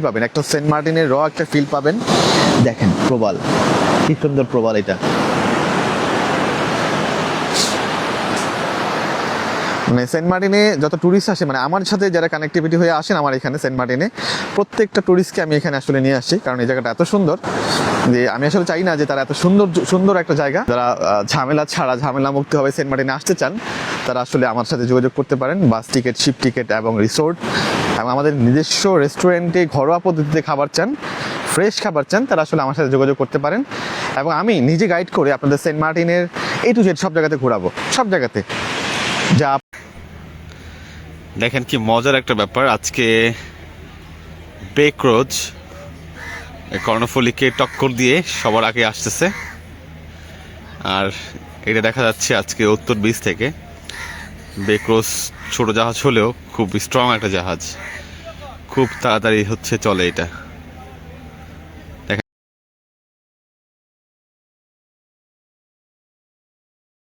পাবেন, একটা সেন্ট মার্টিনের র একটা ফিল পাবেন। দেখেন প্রবাল, কি সুন্দর প্রবাল এটা। মানে সেন্ট মার্টিনে যত ট্যুরিস্ট আসে, মানে আমার সাথে যারা কানেক্টিভিটি হয়ে আসেন আমার এখানে সেন্ট মার্টিনে, প্রত্যেকটা ট্যুরিস্টকে আমি এখানে আসলে নিয়ে আসছি, কারণ এই জায়গাটা এত সুন্দর যে আমি আসলে চাই না যে তারা এত সুন্দর সুন্দর একটা জায়গা, যারা ঝামেলা ছাড়া ঝামেলা মুক্ত হবে সেন্ট মার্টিনে আসতে চান, তারা আসলে আমার সাথে যোগাযোগ করতে পারেন। বাস টিকিট, শিপ টিকিট এবং রিসোর্ট এবং আমাদের নিজস্ব রেস্টুরেন্টে ঘরোয়া পদ্ধতিতে খাবার চান, ফ্রেশ খাবার চান, তারা আসলে আমার সাথে যোগাযোগ করতে পারেন। এবং আমি নিজে গাইড করে আপনাদের সেন্ট মার্টিনের A to Z সব জায়গাতে ঘোরাবো, সব জায়গাতে যা। দেখেন কি মজার একটা ব্যাপার, আজকে বেকরোজ কর্ণফুলীকে টক্কর দিয়ে সবার আগে আসতেছে। আর এটা দেখা যাচ্ছে আজকে উত্তর বিচ থেকে। বেকরোজ ছোট জাহাজ হলেও খুব স্ট্রং একটা জাহাজ, খুব তাড়াতাড়ি চলে এটা।